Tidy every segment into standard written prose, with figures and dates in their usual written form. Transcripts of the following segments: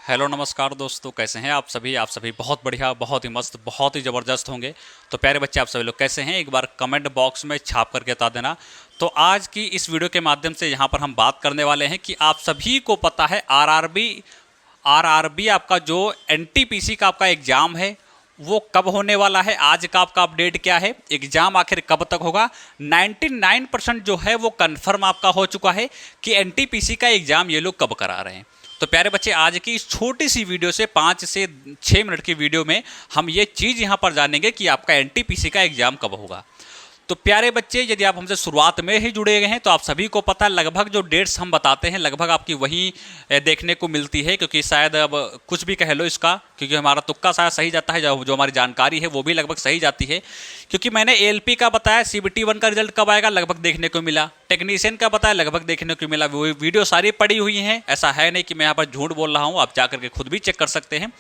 Hello नमस्कार दोस्तों, कैसे हैं आप सभी बहुत बढ़िया, बहुत ही मस्त, बहुत ही ज़बरदस्त होंगे। तो प्यारे बच्चे, आप सभी लोग कैसे हैं, एक बार कमेंट बॉक्स में छाप करके बता देना। तो आज की इस वीडियो के माध्यम से यहाँ पर हम बात करने वाले हैं कि आप सभी को पता है आरआरबी आपका जो एनटीपीसी का आपका एग्ज़ाम है वो कब होने वाला है। आज का आपका अपडेट क्या है, एग्ज़ाम आखिर कब तक होगा। 99% जो है वो कंफर्म आपका हो चुका है कि एनटीपीसी का एग्ज़ाम ये लोग कब करा रहे हैं। तो प्यारे बच्चे, आज की इस छोटी सी वीडियो से 5 से 6 मिनट की वीडियो में हम ये चीज़ यहाँ पर जानेंगे कि आपका एनटीपीसी का एग्ज़ाम कब होगा। तो प्यारे बच्चे, यदि आप हमसे शुरुआत में ही जुड़े गए हैं तो आप सभी को पता है लगभग जो डेट्स हम बताते हैं लगभग आपकी वही देखने को मिलती है, क्योंकि शायद अब कुछ भी कह लो इसका, क्योंकि हमारा तुक्का शायद सही जाता है, जो हमारी जानकारी है वो भी लगभग सही जाती है। क्योंकि मैंने एएलपी का बताया, सीबीटी 1 का रिजल्ट कब आएगा लगभग देखने को मिला, टेक्नीशियन का बताया लगभग देखने को मिला। वो वीडियो सारी पड़ी हुई हैं, ऐसा है नहीं कि मैं यहाँ पर झूठ बोल रहा हूँ, आप जा करके खुद भी चेक कर सकते हैं।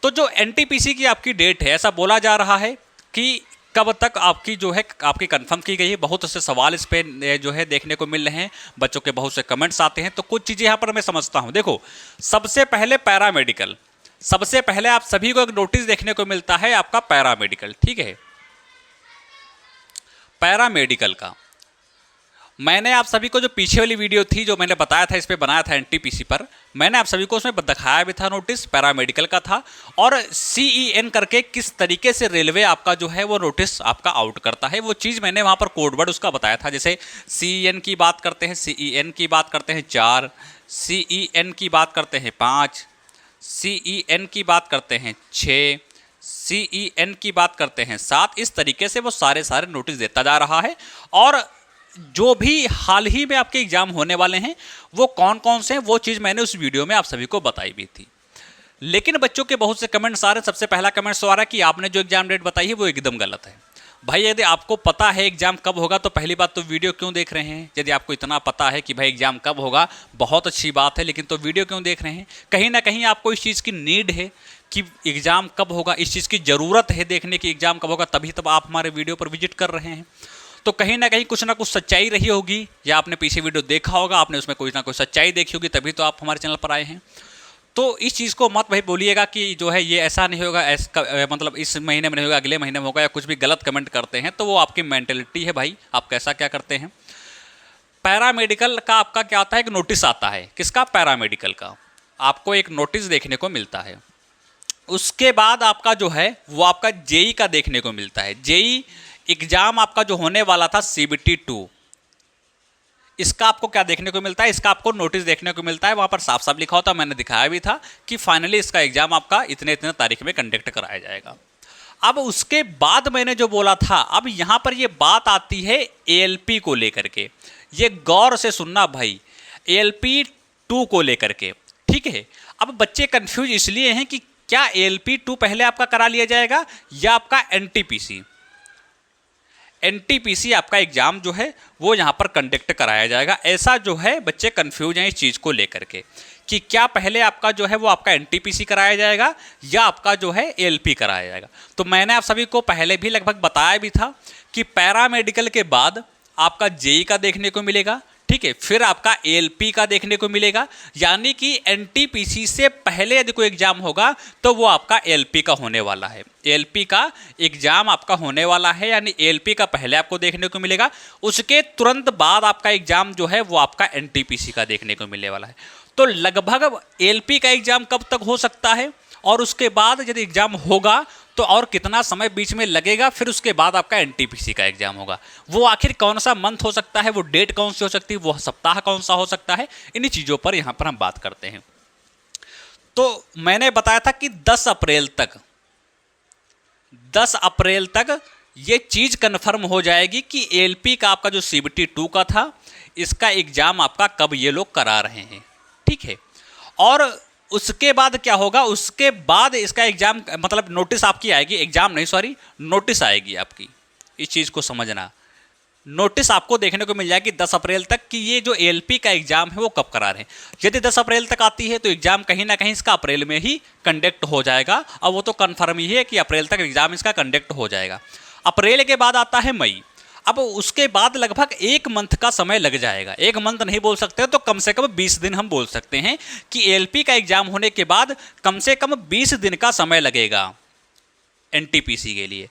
तो जो एनटीपीसी की आपकी डेट है, ऐसा बोला जा रहा है कि कब तक आपकी जो है आपकी कंफर्म की गई है। बहुत से सवाल इस पे जो है देखने को मिल रहे हैं, बच्चों के बहुत से कमेंट्स आते हैं। तो कुछ चीज़ें यहाँ पर मैं समझता हूँ। देखो, सबसे पहले पैरामेडिकल, सबसे पहले आप सभी को एक नोटिस देखने को मिलता है आपका पैरामेडिकल, ठीक है। पैरामेडिकल का मैंने आप सभी को जो पीछे वाली वीडियो थी जो मैंने बताया था, इस पे बनाया था एनटीपीसी पर, मैंने आप सभी को उसमें दिखाया भी था, नोटिस पैरामेडिकल का था। और सीईएन करके किस तरीके से रेलवे आपका जो है वो नोटिस आपका आउट करता है, वो चीज़ मैंने वहाँ पर कोड वर्ड उसका बताया था। जैसे सीईएन की बात करते हैं, सीईएन की बात करते हैं 4, सीईएन की बात करते हैं 5, सीईएन की बात करते हैं 6, सीईएन की बात करते हैं 7। इस तरीके से वो सारे नोटिस देता जा रहा है। और जो भी हाल ही में आपके एग्जाम होने वाले हैं वो कौन कौन से हैं, वो चीज़ मैंने उस वीडियो में आप सभी को बताई भी थी। लेकिन बच्चों के बहुत से कमेंट्स आ रहे हैं। सबसे पहला कमेंट्स आ रहा है कि आपने जो एग्जाम डेट बताई है वो एकदम गलत है। भाई, यदि आपको पता है एग्जाम कब होगा तो पहली बात तो वीडियो क्यों देख रहे हैं। यदि आपको इतना पता है कि भाई एग्जाम कब होगा, बहुत अच्छी बात है, लेकिन तो वीडियो क्यों देख रहे हैं। कहीं ना कहीं आपको इस चीज़ की नीड है कि एग्जाम कब होगा, इस चीज़ की ज़रूरत है देखने की एग्जाम कब होगा, तभी तब आप हमारे वीडियो पर विजिट कर रहे हैं। तो कहीं ना कहीं कुछ ना कुछ सच्चाई रही होगी, या आपने पीछे वीडियो देखा होगा, आपने उसमें कोई ना कोई सच्चाई देखी होगी, तभी तो आप हमारे चैनल पर आए हैं। तो इस चीज़ को मत भाई बोलिएगा कि जो है ये ऐसा नहीं होगा, मतलब इस महीने में नहीं होगा, अगले महीने में होगा, या कुछ भी गलत कमेंट करते हैं तो वो आपकी मेंटेलिटी है भाई, आप कैसा क्या करते हैं। पैरामेडिकल का आपका क्या आता है, एक नोटिस आता है। किसका? पैरामेडिकल का आपको एक नोटिस देखने को मिलता है। उसके बाद आपका जो है वो आपका जेई का देखने को मिलता है। जेई एग्जाम आपका जो होने वाला था सीबीटी 2, इसका आपको क्या देखने को मिलता है, इसका आपको नोटिस देखने को मिलता है। वहाँ पर साफ साफ लिखा होता, मैंने दिखाया भी था कि फाइनली इसका एग्जाम आपका इतने इतने तारीख में कंडक्ट कराया जाएगा। अब उसके बाद मैंने जो बोला था, अब यहाँ पर ये बात आती है एएलपी को लेकर के। ये गौर से सुनना भाई, एएलपी 2 को लेकर के, ठीक है। अब बच्चे कंफ्यूज इसलिए हैं कि क्या एएलपी 2 पहले आपका करा लिया जाएगा या आपका एनटीपीसी। एनटीपीसी आपका एग्जाम जो है वो यहाँ पर कंडक्ट कराया जाएगा। ऐसा जो है बच्चे कंफ्यूज हैं इस चीज़ को लेकर के कि क्या पहले आपका जो है वो आपका एनटीपीसी कराया जाएगा या आपका जो है एएलपी कराया जाएगा। तो मैंने आप सभी को पहले भी लगभग बताया भी था कि पैरामेडिकल के बाद आपका जेई का देखने को मिलेगा, ठीक है, फिर आपका एएलपी का देखने को मिलेगा। यानी कि एनटीपीसी से पहले यदि कोई एग्जाम होगा तो वो आपका एएलपी का होने वाला है। एएलपी का एग्जाम आपका होने वाला है, यानी एएलपी का पहले आपको देखने को मिलेगा, उसके तुरंत बाद आपका एग्जाम जो है वो आपका एनटीपीसी का देखने को मिलने वाला है। तो लगभग एएलपी का एग्जाम कब तक हो सकता है, और उसके बाद यदि एग्जाम होगा तो और कितना समय बीच में लगेगा, फिर उसके बाद आपका एनटीपीसी का एग्जाम होगा। वो आखिर कौन सा मंथ हो सकता है, वो डेट कौन सी हो सकती है, वो सप्ताह कौन सा हो सकता है, इन्हीं चीज़ों पर यहाँ पर हम बात करते हैं। तो मैंने बताया था कि 10 अप्रैल तक ये चीज़ कन्फर्म हो जाएगी कि एएलपी का आपका जो सीबीटी 2 का था, इसका एग्जाम आपका कब ये लोग करा रहे हैं, ठीक है। और उसके बाद क्या होगा, उसके बाद इसका एग्जाम मतलब नोटिस आपकी आएगी, एग्जाम नहीं सॉरी, नोटिस आएगी आपकी। इस चीज़ को समझना, नोटिस आपको देखने को मिल जाएगी 10 अप्रैल तक कि ये जो एएलपी का एग्जाम है वो कब करा रहे हैं। यदि 10 अप्रैल तक आती है तो एग्जाम कहीं ना कहीं इसका अप्रैल में ही कंडक्ट हो जाएगा, और वो तो कन्फर्म ही है कि अप्रैल तक एग्जाम इसका कंडक्ट हो जाएगा। अप्रैल के बाद आता है मई। अब उसके बाद लगभग 1 मंथ का समय लग जाएगा। 1 मंथ नहीं बोल सकते तो कम से कम 20 दिन हम बोल सकते हैं कि एएलपी का एग्जाम होने के बाद कम से कम 20 दिन का समय लगेगा एनटीपीसी के लिए।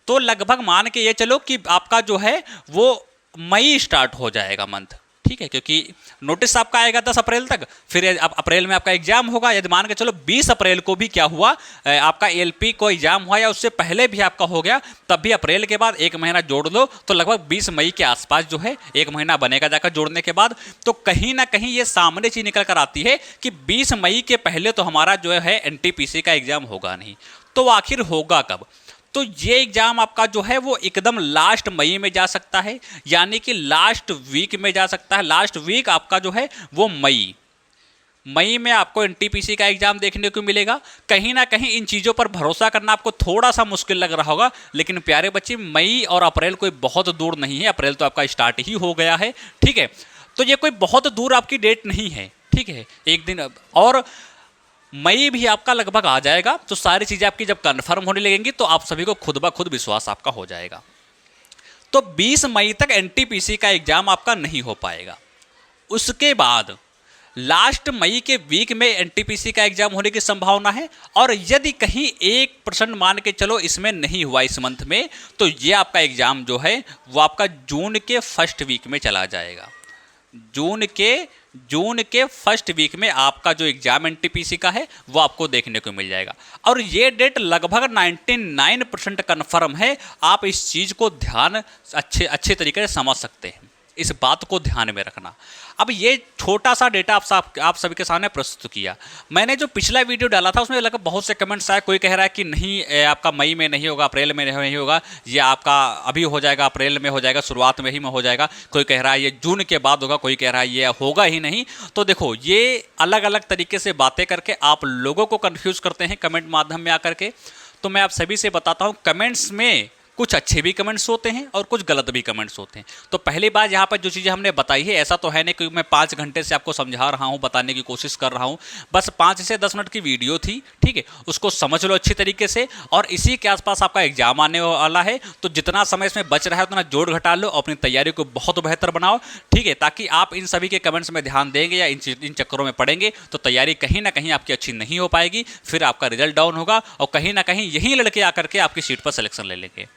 तो लगभग मान के ये चलो कि आपका जो है वो मई स्टार्ट हो जाएगा मंथ, ठीक है, क्योंकि नोटिस आपका आएगा 10 अप्रैल तक, फिर अब अप्रैल में आपका एग्जाम होगा। यदि मान के चलो 20 अप्रैल को भी क्या हुआ, आपका एएलपी को एग्जाम हुआ या उससे पहले भी आपका हो गया, तब भी अप्रैल के बाद 1 महीना जोड़ लो तो लगभग 20 मई के आसपास जो है 1 महीना बनेगा जाकर जोड़ने के बाद। तो कहीं ना कहीं ये सामने चीज निकल कर आती है कि 20 मई के पहले तो हमारा जो है एनटीपीसी का एग्जाम होगा नहीं। तो आखिर होगा कब? तो ये एग्जाम आपका जो है वो एकदम लास्ट मई में जा सकता है, यानी कि लास्ट वीक में जा सकता है। लास्ट वीक आपका जो है वो मई में आपको एनटीपीसी का एग्जाम देखने को मिलेगा। कहीं ना कहीं इन चीज़ों पर भरोसा करना आपको थोड़ा सा मुश्किल लग रहा होगा, लेकिन प्यारे बच्चे मई और अप्रैल कोई बहुत दूर नहीं है। अप्रैल तो आपका स्टार्ट ही हो गया है, ठीक है। तो ये कोई बहुत दूर आपकी डेट नहीं है, ठीक है। एक दिन और मई भी आपका लगभग आ जाएगा। तो सारी चीज़ें आपकी जब कंफर्म होने लगेंगी तो आप सभी को खुद ब खुद विश्वास आपका हो जाएगा। तो 20 मई तक एनटीपीसी का एग्जाम आपका नहीं हो पाएगा। उसके बाद लास्ट मई के वीक में एनटीपीसी का एग्जाम होने की संभावना है। और यदि कहीं 1% मान के चलो इसमें नहीं हुआ इस मंथ में, तो ये आपका एग्जाम जो है वो आपका जून के फर्स्ट वीक में चला जाएगा। जून के फर्स्ट वीक में आपका जो एग्जाम एनटीपीसी का है वो आपको देखने को मिल जाएगा। और ये डेट लगभग 99% कन्फर्म है। आप इस चीज़ को ध्यान अच्छे तरीके से समझ सकते हैं, इस बात को ध्यान में रखना। अब ये छोटा सा डेटा आप सभी के सामने प्रस्तुत किया। मैंने जो पिछला वीडियो डाला था उसमें लगभग बहुत से कमेंट्स आए। कोई कह रहा है कि नहीं आपका मई में नहीं होगा, अप्रैल में नहीं होगा, ये आपका अभी हो जाएगा, अप्रैल में हो जाएगा, शुरुआत में ही में हो जाएगा। कोई कह रहा है ये जून के बाद होगा, कोई कह रहा है ये होगा ही नहीं। तो देखो, ये अलग अलग तरीके से बातें करके आप लोगों को कन्फ्यूज़ करते हैं कमेंट माध्यम में आकर के। तो मैं आप सभी से बताता हूँ, कमेंट्स में कुछ अच्छे भी कमेंट्स होते हैं और कुछ गलत भी कमेंट्स होते हैं। तो पहली बात, यहाँ पर जो चीज़ें हमने बताई है, ऐसा तो है नहीं कि मैं 5 घंटे से आपको समझा रहा हूँ, बताने की कोशिश कर रहा हूँ। बस 5 से 10 मिनट की वीडियो थी, ठीक है। उसको समझ लो अच्छी तरीके से, और इसी के आसपास आपका एग्जाम आने वाला है। तो जितना समय इसमें बच रहा है उतना जोड़ घटा लो, अपनी तैयारी को बहुत बेहतर बनाओ, ठीक है। ताकि आप इन सभी के कमेंट्स में ध्यान देंगे या इन चक्करों में पड़ेंगे तो तैयारी कहीं ना कहीं आपकी अच्छी नहीं हो पाएगी, फिर आपका रिजल्ट डाउन होगा और कहीं ना कहीं यही लड़के आकर के आपकी सीट पर सिलेक्शन ले लेंगे।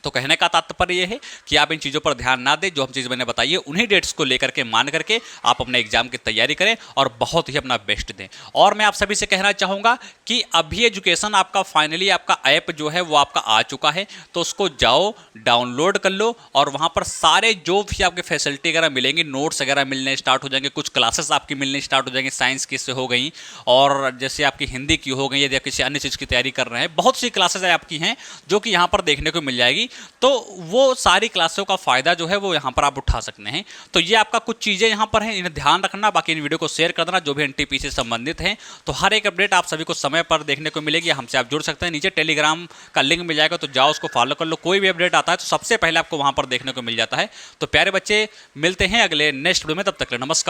तो कहने का तात्पर्य यह है कि आप इन चीज़ों पर ध्यान ना दें। जो हम चीज़ मैंने बताई है उन्हीं डेट्स को लेकर के मान करके आप अपने एग्जाम की तैयारी करें और बहुत ही अपना बेस्ट दें। और मैं आप सभी से कहना चाहूँगा कि अभी एजुकेशन आपका फाइनली आपका ऐप जो है वो आपका आ चुका है, तो उसको जाओ डाउनलोड कर लो और वहाँ पर सारे जो भी आपके फैसिलिटी वगैरह मिलेंगी, नोट्स वगैरह मिलने स्टार्ट हो जाएंगे, कुछ क्लासेस आपकी मिलने स्टार्ट हो जाएंगी। साइंस की से हो गई और जैसे आपकी हिंदी की हो गई, यदि आप किसी अन्य चीज़ की तैयारी कर रहे हैं, बहुत सी क्लासेस आपकी हैं जो कि यहाँ पर देखने को मिल जाएगी। तो वो सारी क्लासों का फ़ायदा जो है वो यहाँ पर आप उठा सकते हैं। तो ये आपका कुछ चीज़ें यहाँ पर हैं, इन्हें ध्यान रखना। बाकी इन वीडियो को शेयर कर देना जो भी एनटीपीसी से संबंधित हैं। तो हर एक अपडेट आप सभी को समय पर देखने को मिलेगी। हमसे आप जुड़ सकते हैं, नीचे टेलीग्राम का लिंक मिल जाएगा, तो जाओ उसको फॉलो कर लो। कोई भी अपडेट आता है तो सबसे पहले आपको वहाँ पर देखने को मिल जाता है। तो प्यारे बच्चे, मिलते हैं अगले नेक्स्ट वीडियो में, तब तक के लिए नमस्कार।